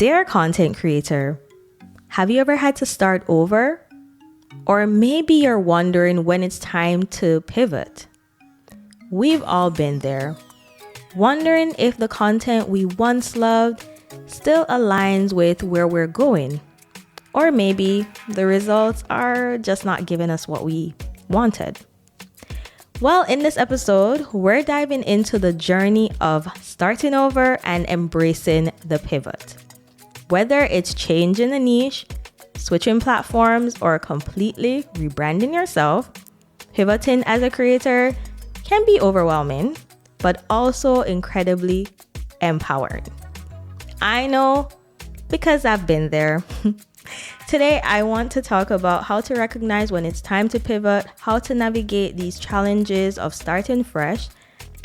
Dear content creator, have you ever had to start over? Or maybe you're wondering when it's time to pivot. We've all been there, wondering if the content we once loved still aligns with where we're going. Or maybe the results are just not giving us what we wanted. Well, in this episode, we're diving into the journey of starting over and embracing the pivot. Whether it's changing a niche, switching platforms, or completely rebranding yourself, pivoting as a creator can be overwhelming, but also incredibly empowering. I know because I've been there. Today, I want to talk about how to recognize when it's time to pivot, how to navigate these challenges of starting fresh,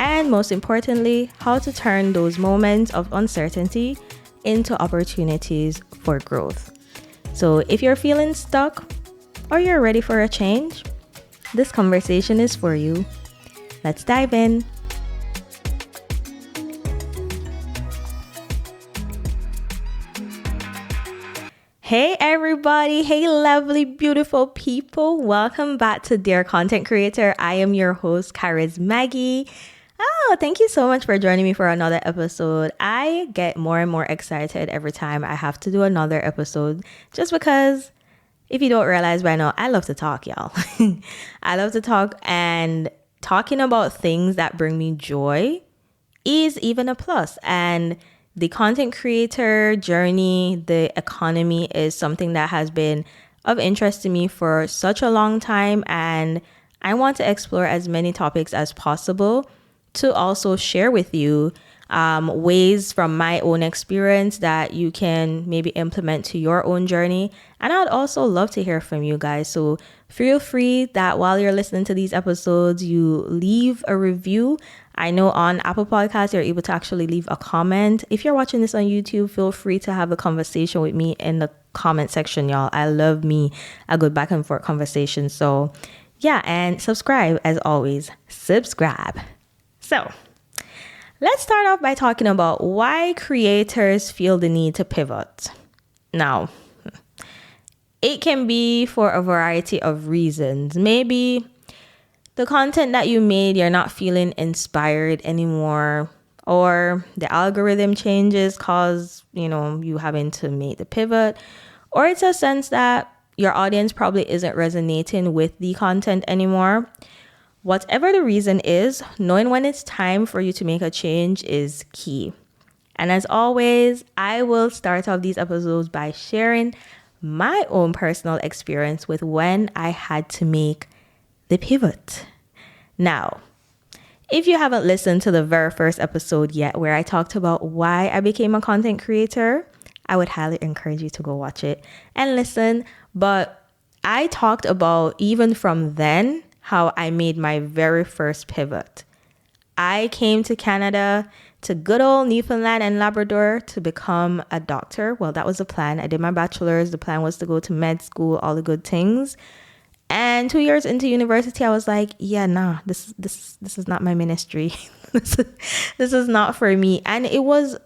and most importantly, how to turn those moments of uncertainty into opportunities for growth. So if you're feeling stuck or you're ready for a change, this conversation is for you. Let's dive in. Hey everybody, hey lovely, beautiful people. Welcome back to Dear Content Creator. I am your host, Kariz Maggie. Thank you so much for joining me for another episode. I get more and more excited every time I have to do another episode just because if you don't realize by now, I love to talk, y'all. I love to talk, and talking about things that bring me joy is even a plus. And the content creator journey, the economy is something that has been of interest to me for such a long time. And I want to explore as many topics as possible to also share with you ways from my own experience that you can maybe implement to your own journey. And I'd also love to hear from you guys. So feel free that while you're listening to these episodes, you leave a review. I know on Apple Podcasts, you're able to actually leave a comment. If you're watching this on YouTube, feel free to have a conversation with me in the comment section, y'all. I love me a good back and forth conversation. So yeah, and subscribe as always. Subscribe. So let's start off by talking about why creators feel the need to pivot. Now, it can be for a variety of reasons. Maybe the content that you made, you're not feeling inspired anymore, or the algorithm changes cause, you having to make the pivot, or it's a sense that your audience probably isn't resonating with the content anymore. Whatever the reason is, knowing when it's time for you to make a change is key. And as always, I will start off these episodes by sharing my own personal experience with when I had to make the pivot. Now, if you haven't listened to the very first episode yet, where I talked about why I became a content creator, I would highly encourage you to go watch it and listen. But I talked about even from then, how I made my very first pivot. I came to Canada, to good old Newfoundland and Labrador, to become a doctor. Well, that was the plan. I did my bachelor's. The plan was to go to med school, all the good things. And 2 years into university, I was like, this is not my ministry. This is not for me. And it was,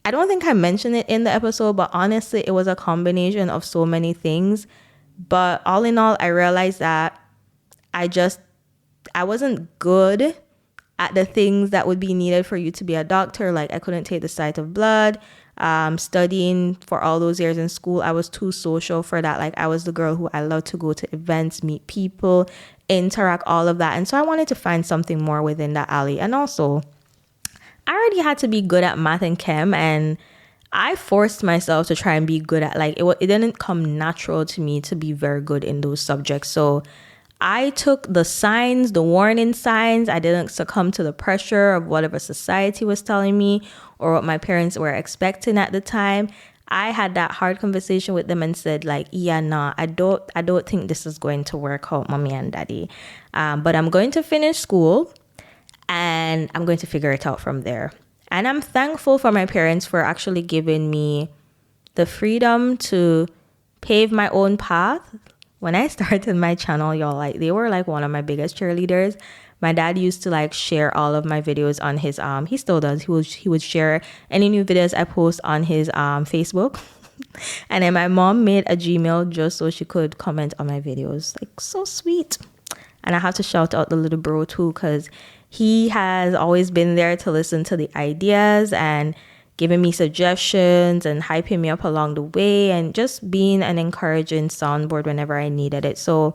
I don't think I mentioned it in the episode, but honestly, it was a combination of so many things. But all in all, I realized that I wasn't good at the things that would be needed for you to be a doctor. Like I couldn't take the sight of blood. Studying for all those years in school, I was too social for that. Like I was the girl who I loved to go to events, meet people, interact, all of that. And so I wanted to find something more within that alley. And also, I already had to be good at math and chem, and I forced myself to try and be good at it didn't come natural to me to be very good in those subjects. So I took the signs, the warning signs. I didn't succumb to the pressure of whatever society was telling me or what my parents were expecting at the time. I had that hard conversation with them and said I don't think this is going to work out, mommy and daddy. But I'm going to finish school and I'm going to figure it out from there. And I'm thankful for my parents for actually giving me the freedom to pave my own path. When I started my channel, y'all, they were one of my biggest cheerleaders. My dad used to like share all of my videos on his he still does. He would share any new videos I post on his Facebook. And then my mom made a Gmail just so she could comment on my videos. Like, so sweet. And I have to shout out the little bro too, because he has always been there to listen to the ideas and giving me suggestions and hyping me up along the way and just being an encouraging soundboard whenever I needed it. So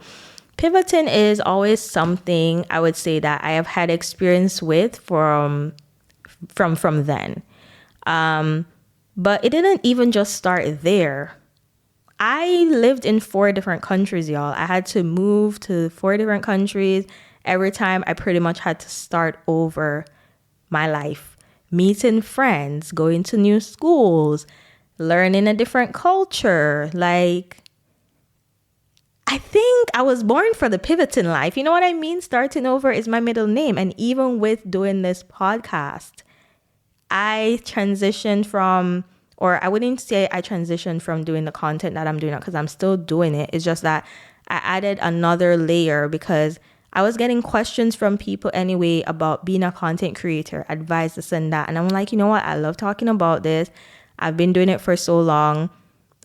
pivoting is always something I would say that I have had experience with from then. But it didn't even just start there. I lived in 4 different countries, y'all. I had to move to 4 different countries. Every time I pretty much had to start over my life, meeting friends, going to new schools, learning a different culture. Like, I think I was born for the pivoting life. You know what I mean? Starting over is my middle name. And even with doing this podcast, I transitioned from, or I wouldn't say I transitioned from doing the content that I'm doing because I'm still doing it. It's just that I added another layer because I was getting questions from people anyway about being a content creator, advice, this and that. And I'm like, you know what? I love talking about this. I've been doing it for so long.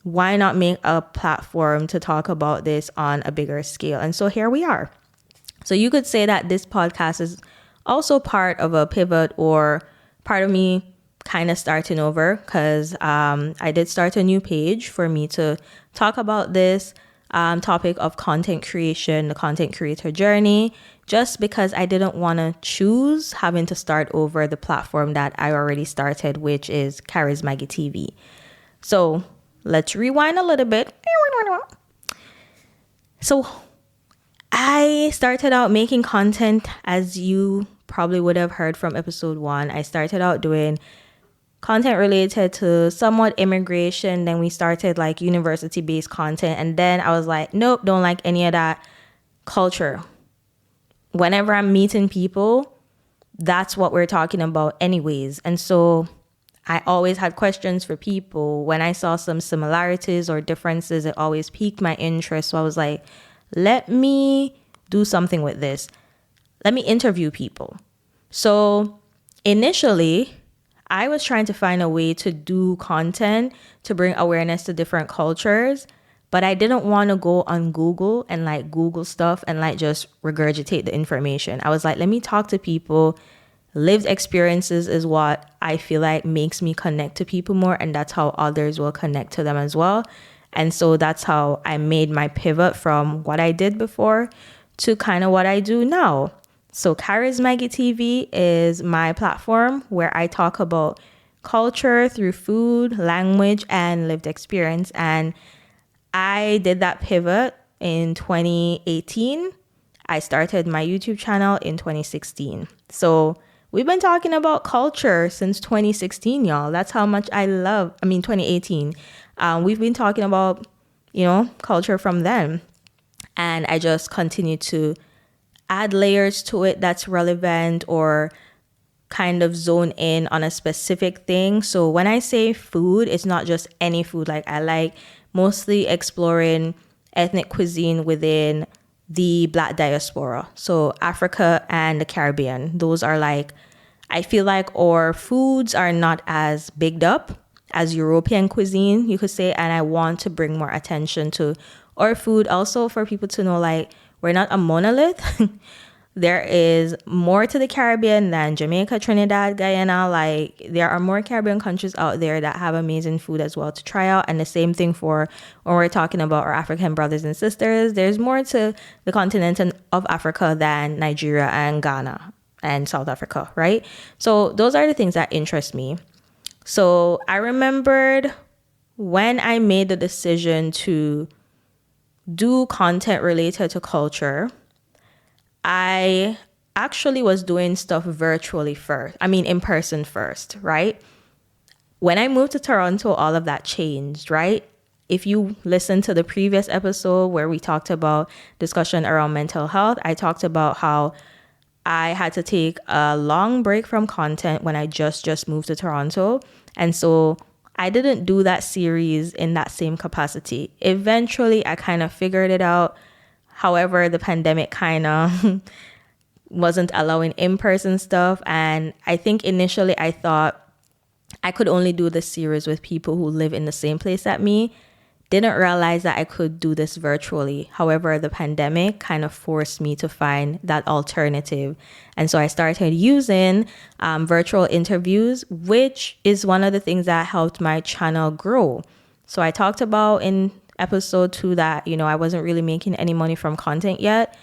Why not make a platform to talk about this on a bigger scale? And so here we are. So you could say that this podcast is also part of a pivot or part of me kind of starting over because I did start a new page for me to talk about this topic of content creation, the content creator journey, just because I didn't want to choose having to start over the platform that I already started, which is Maggie TV. So let's rewind a little bit. So I started out making content, as you probably would have heard from episode 1. I started out doing content related to somewhat immigration. Then we started like university-based content. And then I was like, nope, don't like any of that culture. Whenever I'm meeting people, that's what we're talking about anyways. And so I always had questions for people. When I saw some similarities or differences, it always piqued my interest. So I was like, let me do something with this. Let me interview people. So initially, I was trying to find a way to do content to bring awareness to different cultures, but I didn't want to go on Google and like Google stuff and like just regurgitate the information. I was like, let me talk to people. Lived experiences is what I feel like makes me connect to people more, and that's how others will connect to them as well. And so that's how I made my pivot from what I did before to kind of what I do now. So Maggie TV is my platform where I talk about culture through food, language, and lived experience. And I did that pivot in 2018. I started my YouTube channel in 2016. So we've been talking about culture since 2016, y'all. That's how much 2018. We've been talking about, culture from then. And I just continue to add layers to it that's relevant or kind of zone in on a specific thing. So when I say food, it's not just any food. Like I like mostly exploring ethnic cuisine within the Black diaspora. So Africa and the Caribbean. Those are like, I feel like our foods are not as bigged up as European cuisine, you could say. And I want to bring more attention to our food also for people to know like, we're not a monolith. There is more to the Caribbean than Jamaica, Trinidad, Guyana. Like there are more Caribbean countries out there that have amazing food as well to try out. And the same thing for when we're talking about our African brothers and sisters. There's more to the continent of Africa than Nigeria and Ghana and South Africa, right? So those are the things that interest me. So I remembered when I made the decision to do content related to culture, I actually was doing stuff virtually first. In person first, right? When I moved to Toronto, all of that changed, right? If you listen to the previous episode where we talked about discussion around mental health, I talked about how I had to take a long break from content when I just moved to Toronto. And so I didn't do that series in that same capacity. Eventually, I kind of figured it out. However, the pandemic kind of wasn't allowing in-person stuff. And I think initially I thought I could only do this series with people who live in the same place that me. Didn't realize that I could do this virtually. However, the pandemic kind of forced me to find that alternative. And so I started using virtual interviews, which is one of the things that helped my channel grow. So I talked about in episode 2 that, I wasn't really making any money from content yet.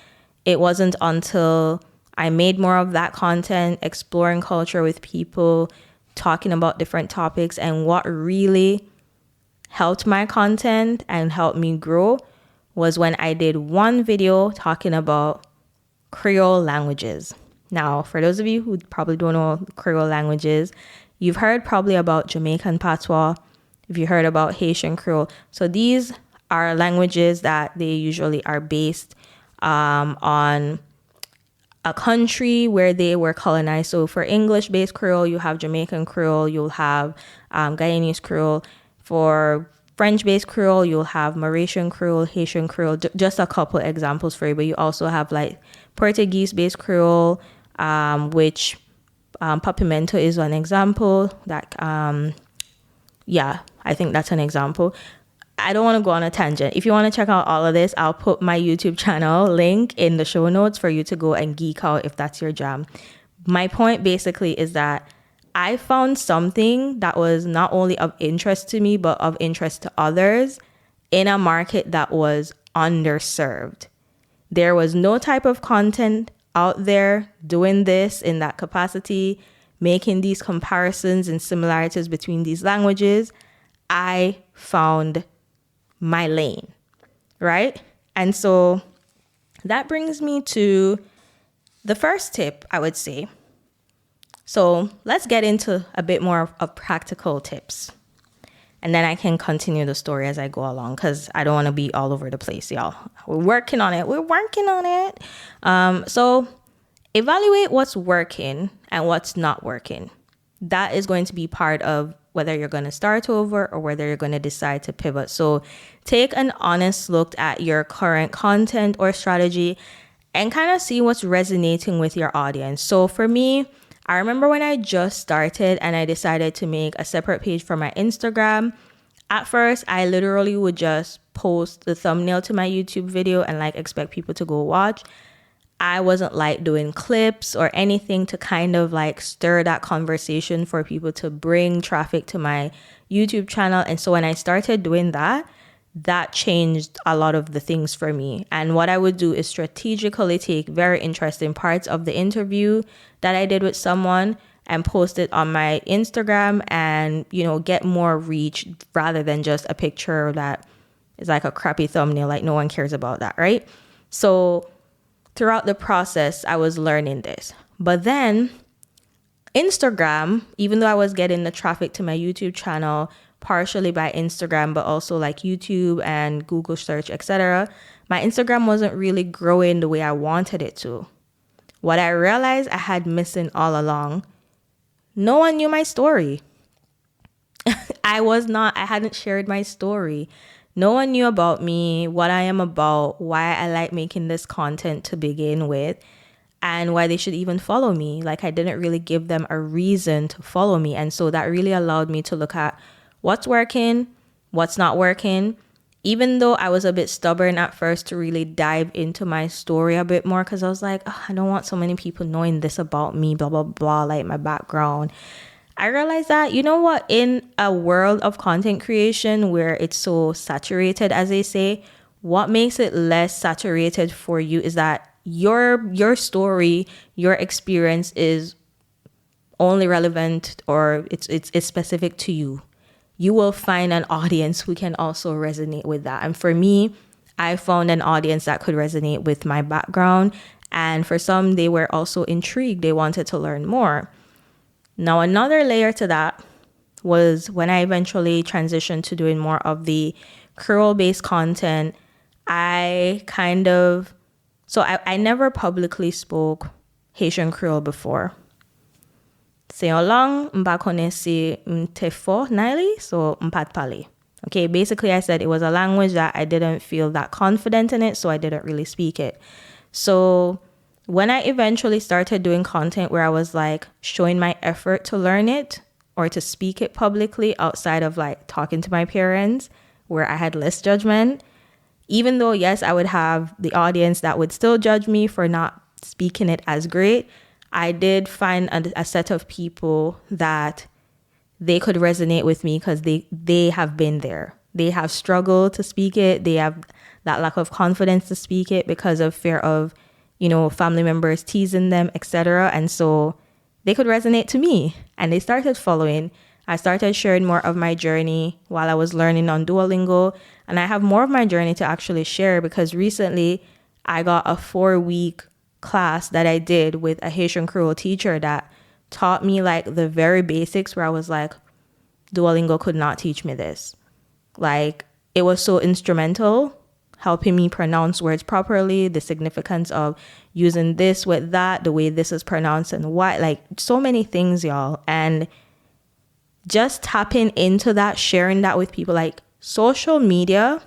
It wasn't until I made more of that content, exploring culture with people, talking about different topics, and what really helped my content and helped me grow was when I did one video talking about Creole languages. Now, for those of you who probably don't know Creole languages, you've heard probably about Jamaican patois, if you heard about Haitian Creole. So these are languages that they usually are based on a country where they were colonized. So for English-based Creole, you have Jamaican Creole, you'll have Guyanese Creole. For French-based Creole, you'll have Mauritian Creole, Haitian Creole, just a couple examples for you. But you also have like Portuguese-based Creole, which Papimento is an example. That, I think that's an example. I don't want to go on a tangent. If you want to check out all of this, I'll put my YouTube channel link in the show notes for you to go and geek out if that's your jam. My point basically is that I found something that was not only of interest to me, but of interest to others in a market that was underserved. There was no type of content out there doing this in that capacity, making these comparisons and similarities between these languages. I found my lane, right? And so that brings me to the first tip, I would say. So let's get into a bit more of practical tips. And then I can continue the story as I go along because I don't want to be all over the place, y'all. We're working on it. So evaluate what's working and what's not working. That is going to be part of whether you're going to start over or whether you're going to decide to pivot. So take an honest look at your current content or strategy and kind of see what's resonating with your audience. So for me, I remember when I just started and I decided to make a separate page for my Instagram. At first, I literally would just post the thumbnail to my YouTube video and expect people to go watch. I wasn't doing clips or anything to kind of stir that conversation for people to bring traffic to my YouTube channel. And so when I started doing that, that changed a lot of the things for me. And what I would do is strategically take very interesting parts of the interview that I did with someone and post it on my Instagram and, get more reach rather than just a picture that is a crappy thumbnail. No one cares about that, right? So throughout the process, I was learning this. But then Instagram, even though I was getting the traffic to my YouTube channel, partially by Instagram, but also YouTube and Google search, etc., my Instagram wasn't really growing the way I wanted it to. What I realized I had missing all along, no one knew my story. I hadn't shared my story. No one knew about me, what I am about, why I like making this content to begin with, and why they should even follow me. I didn't really give them a reason to follow me. And so that really allowed me to look at what's working, what's not working, even though I was a bit stubborn at first to really dive into my story a bit more because I was I don't want so many people knowing this about me, blah, blah, blah, my background. I realized that, in a world of content creation where it's so saturated, as they say, what makes it less saturated for you is that your story, your experience is only relevant or it's specific to you. You will find an audience who can also resonate with that. And for me, I found an audience that could resonate with my background. And for some, they were also intrigued. They wanted to learn more. Now, another layer to that was when I eventually transitioned to doing more of the Creole-based content, I never publicly spoke Haitian Creole before. C'est en langue, m'pa connaissais m'te fort naili, so m'pat parler. Okay, basically I said it was a language that I didn't feel that confident in it, so I didn't really speak it. So when I eventually started doing content where I was like showing my effort to learn it or to speak it publicly outside of like talking to my parents, where I had less judgment, even though, yes, I would have the audience that would still judge me for not speaking it as great, I did find a set of people that they could resonate with me because they have been there. They have struggled to speak it. They have that lack of confidence to speak it because of fear of, family members teasing them, etc. And so they could resonate to me. And they started following. I started sharing more of my journey while I was learning on Duolingo. And I have more of my journey to actually share because recently I got a 4-week class that I did with a Haitian Creole teacher that taught me like the very basics where I was like, Duolingo could not teach me this. Like, it was so instrumental, helping me pronounce words properly, the significance of using this with that, the way this is pronounced and why, like so many things, y'all. And just tapping into that, sharing that with people, like social media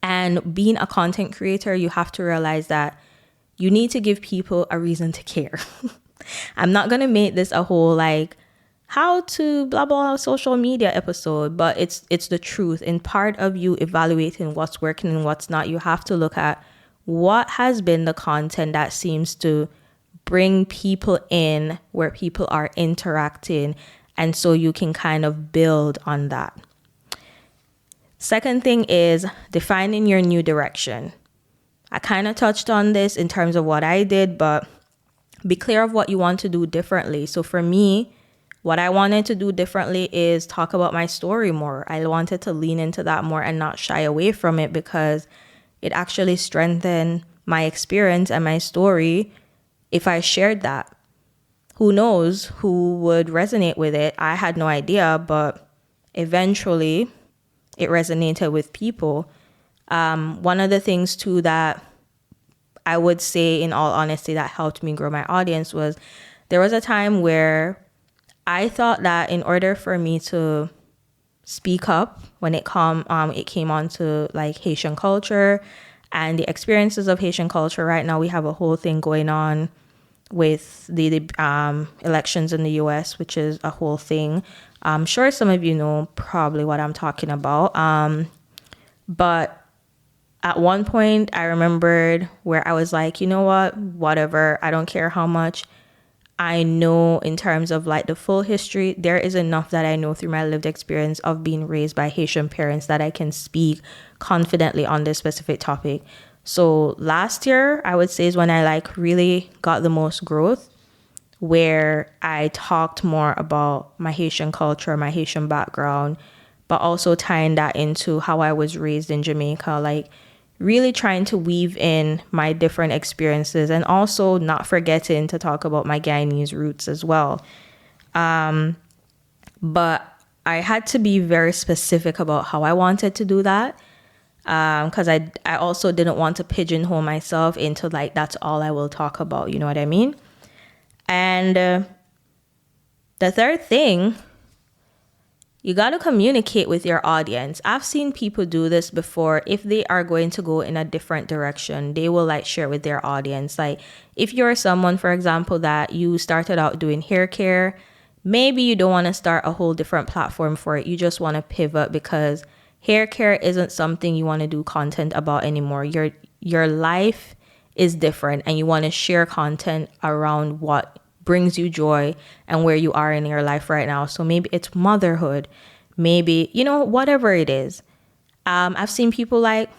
and being a content creator, you have to realize that you need to give people a reason to care. I'm not going to make this a whole like how to blah, blah, social media episode, but it's the truth. In part of you evaluating what's working and what's not, you have to look at what has been the content that seems to bring people in where people are interacting. And so you can kind of build on that. Second thing is defining your new direction. I kind of touched on this in terms of what I did, but be clear of what you want to do differently. So for me, what I wanted to do differently is talk about my story more. I wanted to lean into that more and not shy away from it because it actually strengthened my experience and my story if I shared that. Who knows who would resonate with it? I had no idea, but eventually it resonated with people. One of the things too that I would say in all honesty that helped me grow my audience was there was a time where I thought that in order for me to speak up when it came on to like Haitian culture and the experiences of Haitian culture. Right now we have a whole thing going on with the elections in the US, which is a whole thing. I'm sure some of you know probably what I'm talking about. But at one point I remembered where I was like, you know what, whatever, I don't care how much I know in terms of like the full history. There is enough that I know through my lived experience of being raised by Haitian parents that I can speak confidently on this specific topic. So last year, I would say, is when I like really got the most growth, where I talked more about my Haitian culture, my Haitian background, but also tying that into how I was raised in Jamaica, like really trying to weave in my different experiences and also not forgetting to talk about my Guyanese roots as well. But I had to be very specific about how I wanted to do that. Because I also didn't want to pigeonhole myself into like, that's all I will talk about. You know what I mean? And the third thing, you got to communicate with your audience. I've seen people do this before. If they are going to go in a different direction, they will like share with their audience. Like if you're someone, for example, that you started out doing hair care, maybe you don't want to start a whole different platform for it. You just want to pivot because hair care isn't something you want to do content about anymore. Your life is different and you want to share content around what brings you joy and where you are in your life right now. So maybe it's motherhood, maybe, whatever it is. I've seen people like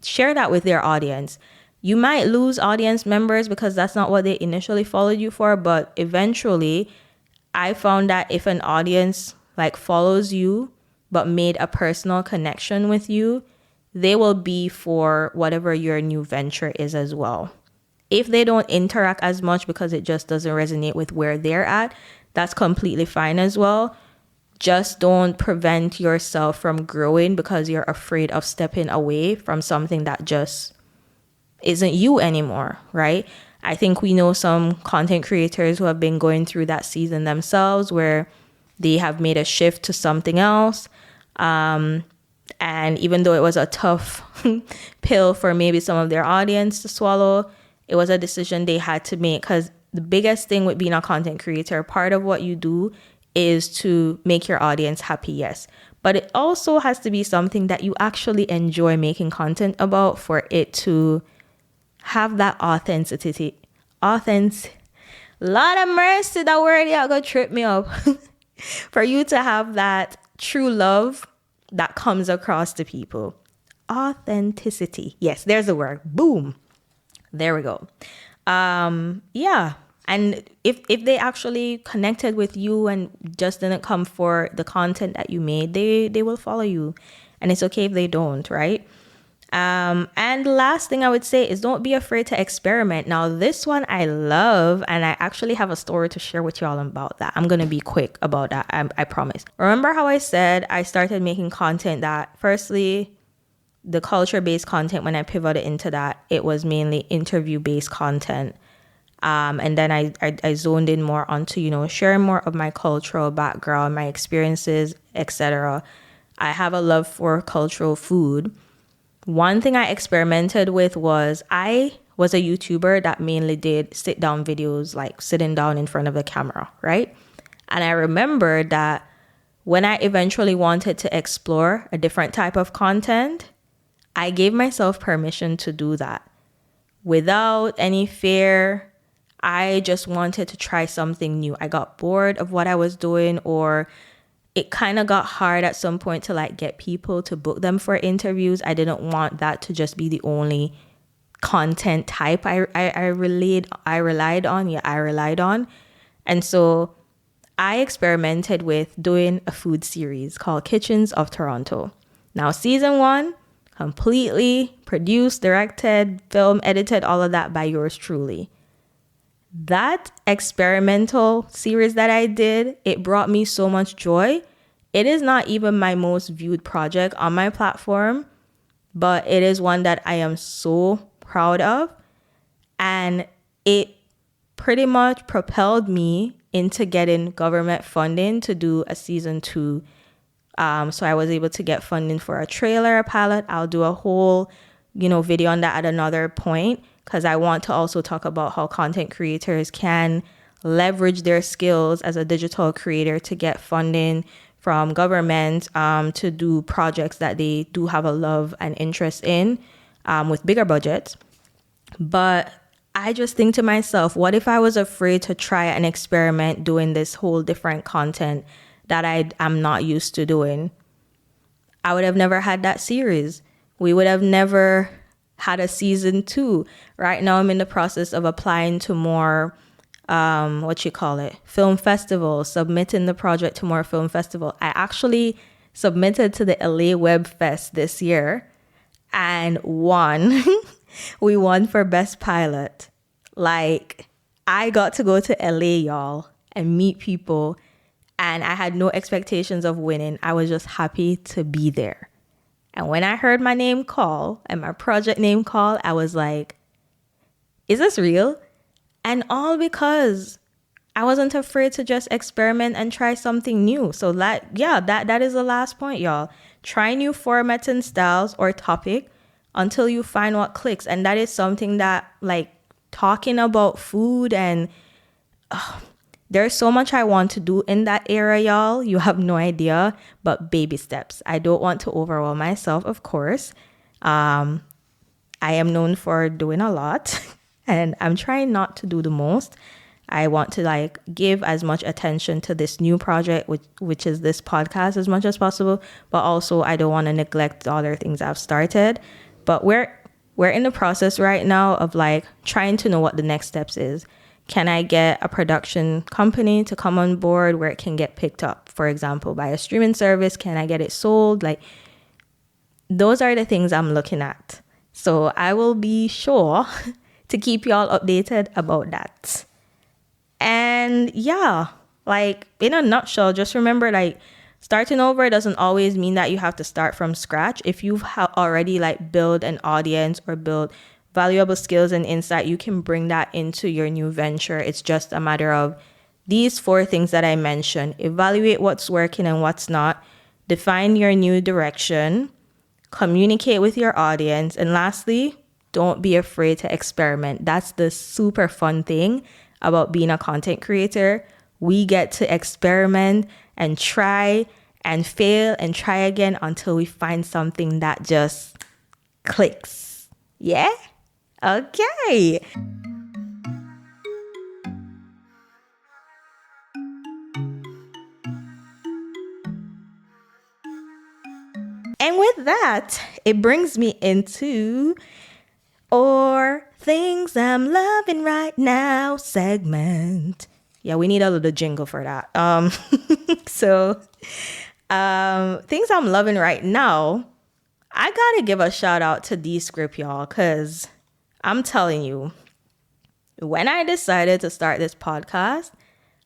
share that with their audience. You might lose audience members because that's not what they initially followed you for. But eventually I found that if an audience like follows you, but made a personal connection with you, they will be for whatever your new venture is as well. If they don't interact as much because it just doesn't resonate with where they're at, that's completely fine as well. Just don't prevent yourself from growing because you're afraid of stepping away from something that just isn't you anymore, right? I think we know some content creators who have been going through that season themselves where they have made a shift to something else. And even though it was a tough pill for maybe some of their audience to swallow, It was a decision they had to make, because the biggest thing with being a content creator, part of what you do is to make your audience happy, yes. But it also has to be something that you actually enjoy making content about for it to have that authenticity. Lord of mercy, that word y'all gonna trip me up. For you to have that true love that comes across to people. Authenticity. Yes, there's the word. Boom. There we go. Yeah. And if they actually connected with you and just didn't come for the content that you made, they will follow you. And it's okay if they don't, right? And the last thing I would say is don't be afraid to experiment. Now, this one I love, and I actually have a story to share with y'all about that. I'm going to be quick about that. I promise. Remember how I said I started making content that, firstly, the culture-based content, when I pivoted into that, it was mainly interview-based content. And then I zoned in more onto, sharing more of my cultural background, my experiences, etc. I have a love for cultural food. One thing I experimented with was I was a YouTuber that mainly did sit down videos, like sitting down in front of the camera, right? And I remember that when I eventually wanted to explore a different type of content, I gave myself permission to do that without any fear. I just wanted to try something new. I got bored of what I was doing, or it kind of got hard at some point to like get people to book them for interviews. I didn't want that to just be the only content type I relied on. And so I experimented with doing a food series called Kitchens of Toronto. Now, season 1, completely produced, directed, film, edited, all of that by yours truly. That experimental series that I did, it brought me so much joy. It is not even my most viewed project on my platform, but it is one that I am so proud of. And it pretty much propelled me into getting government funding to do a season 2. So I was able to get funding for a trailer, a pilot. I'll do a whole, video on that at another point, because I want to also talk about how content creators can leverage their skills as a digital creator to get funding from government to do projects that they do have a love and interest in with bigger budgets. But I just think to myself, what if I was afraid to try and experiment doing this whole different content that I'm not used to doing? I would have never had that series. We would have never had a season 2. Right now, I'm in the process of applying to more, film festivals, submitting the project to more film festival. I actually submitted to the LA Web Fest this year and won. We won for Best Pilot. Like, I got to go to LA, y'all, and meet people, and I had no expectations of winning. I was just happy to be there. And when I heard my name call and my project name call, I was like, is this real? And all because I wasn't afraid to just experiment and try something new. So that is the last point, y'all. Try new formats and styles or topic until you find what clicks. And that is something that, like, talking about food and there's so much I want to do in that area, y'all. You have no idea, but baby steps. I don't want to overwhelm myself, of course. I am known for doing a lot and I'm trying not to do the most. I want to give as much attention to this new project, which is this podcast, as much as possible. But also I don't want to neglect the other things I've started. But we're in the process right now of trying to know what the next steps is. Can I get a production company to come on board where it can get picked up, for example, by a streaming service? Can I get it sold? Those are the things I'm looking at. So I will be sure to keep y'all updated about that. And yeah, in a nutshell, just remember, starting over doesn't always mean that you have to start from scratch. If you've already built an audience or built valuable skills and insight, you can bring that into your new venture. It's just a matter of these 4 things that I mentioned. Evaluate what's working and what's not. Define your new direction. Communicate with your audience. And lastly, don't be afraid to experiment. That's the super fun thing about being a content creator. We get to experiment and try and fail and try again until we find something that just clicks. Yeah? Okay. And with that, it brings me into or things I'm loving right now segment. Yeah, we need a little jingle for that. So things I'm loving right now, I gotta give a shout out to Descript, y'all, because I'm telling you, when I decided to start this podcast,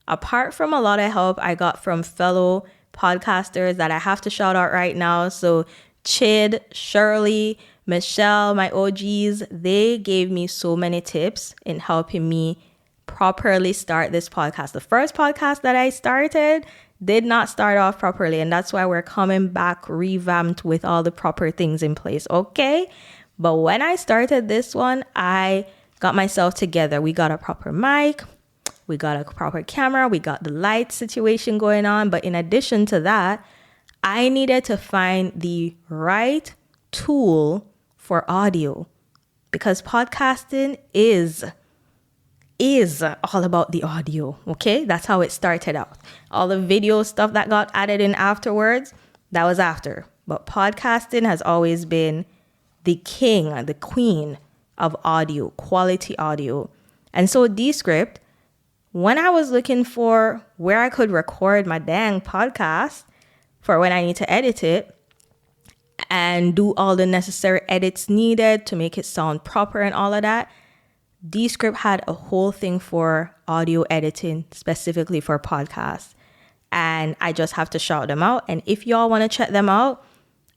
apart from a lot of help I got from fellow podcasters that I have to shout out right now. So Chid, Shirley, Michelle, my OGs, they gave me so many tips in helping me properly start this podcast. The first podcast that I started did not start off properly, and that's why we're coming back revamped with all the proper things in place, okay? But when I started this one, I got myself together. We got a proper mic, we got a proper camera, we got the light situation going on. But in addition to that, I needed to find the right tool for audio, because podcasting is all about the audio, okay? That's how it started out. All the video stuff that got added in afterwards, that was after. But podcasting has always been the king, the queen of audio, quality audio. And so Descript, when I was looking for where I could record my dang podcast for when I need to edit it and do all the necessary edits needed to make it sound proper and all of that, Descript had a whole thing for audio editing specifically for podcasts. And I just have to shout them out. And if y'all want to check them out,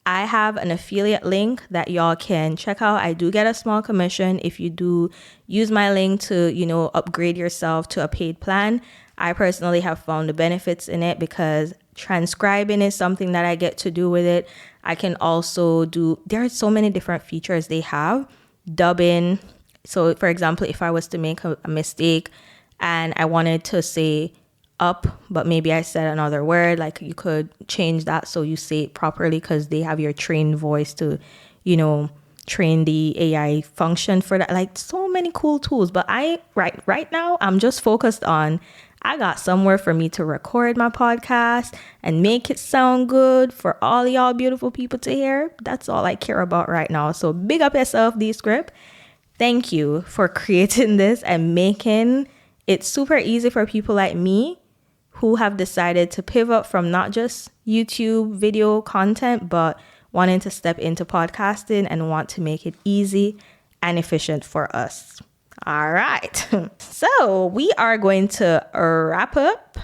I have an affiliate link that y'all can check out. I do get a small commission if you do use my link to, upgrade yourself to a paid plan. I personally have found the benefits in it because transcribing is something that I get to do with it. I can also there are so many different features they have. Dubbing. So for example, if I was to make a mistake and I wanted to say up, but maybe I said another word, like you could change that so you say it properly, because they have your trained voice to, train the AI function for that. Like so many cool tools. But right now I'm just focused on, I got somewhere for me to record my podcast and make it sound good for all y'all beautiful people to hear. That's all I care about right now. So big up yourself, Descript. Thank you for creating this and making it super easy for people like me who have decided to pivot from not just YouTube video content, but wanting to step into podcasting and want to make it easy and efficient for us. All right. So we are going to wrap up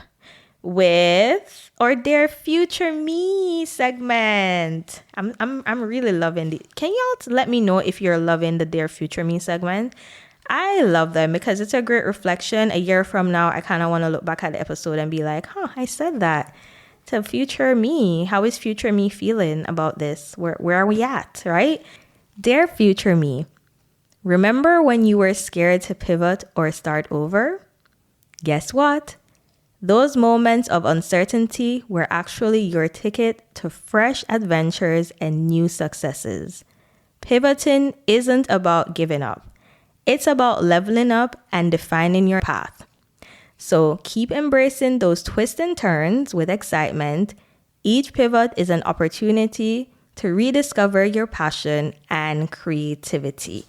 with our Dear Future Me segment. I'm really loving it. Can y'all let me know if you're loving the Dear Future Me segment? I love them because it's a great reflection. A year from now, I kind of want to look back at the episode and be like, I said that to future me. How is future me feeling about this? Where are we at, right? Dear Future Me, remember when you were scared to pivot or start over? Guess what? Those moments of uncertainty were actually your ticket to fresh adventures and new successes. Pivoting isn't about giving up. It's about leveling up and defining your path. So keep embracing those twists and turns with excitement. Each pivot is an opportunity to rediscover your passion and creativity.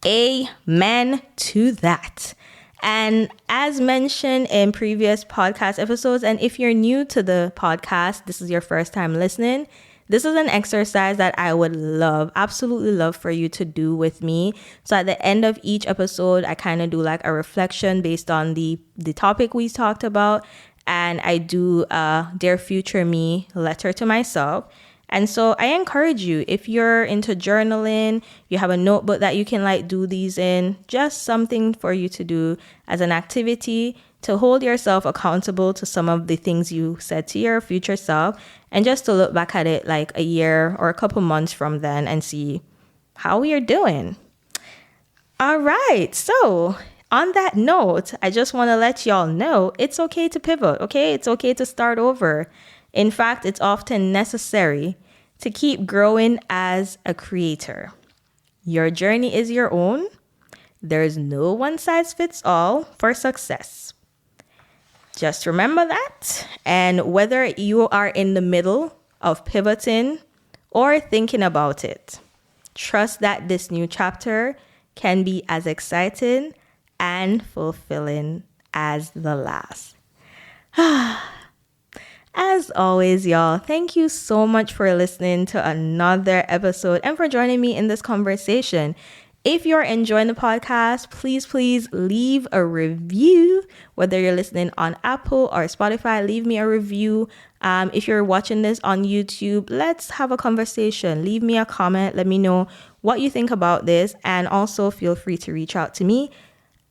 Amen to that. And as mentioned in previous podcast episodes, and if you're new to the podcast, this is your first time listening, this is an exercise that I would absolutely love for you to do with me. So at the end of each episode, I kind of do like a reflection based on the topic we talked about. And I do a Dear Future Me letter to myself. And so I encourage you, if you're into journaling, you have a notebook that you can like do these in, just something for you to do as an activity to hold yourself accountable to some of the things you said to your future self, and just to look back at it like a year or a couple months from then and see how you're doing. All right. So, on that note, I just want to let y'all know it's okay to pivot, okay? It's okay to start over. In fact, it's often necessary to keep growing as a creator. Your journey is your own. There's no one size fits all for success. Just remember that. And whether you are in the middle of pivoting or thinking about it, trust that this new chapter can be as exciting and fulfilling as the last. As always, y'all, thank you so much for listening to another episode and for joining me in this conversation. If you're enjoying the podcast, please leave a review. Whether you're listening on Apple or Spotify, leave me a review. If you're watching this on YouTube, let's have a conversation. Leave me a comment. Let me know what you think about this. And also feel free to reach out to me.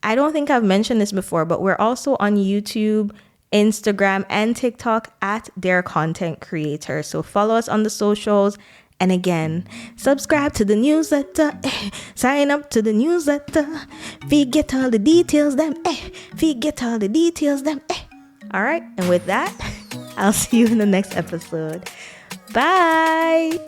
I don't think I've mentioned this before, but we're also on YouTube, Instagram, and TikTok at Their Content Creator. So follow us on the socials. And again, subscribe to the newsletter, sign up to the newsletter, get all the details, get all the details, All right, and with that, I'll see you in the next episode. Bye.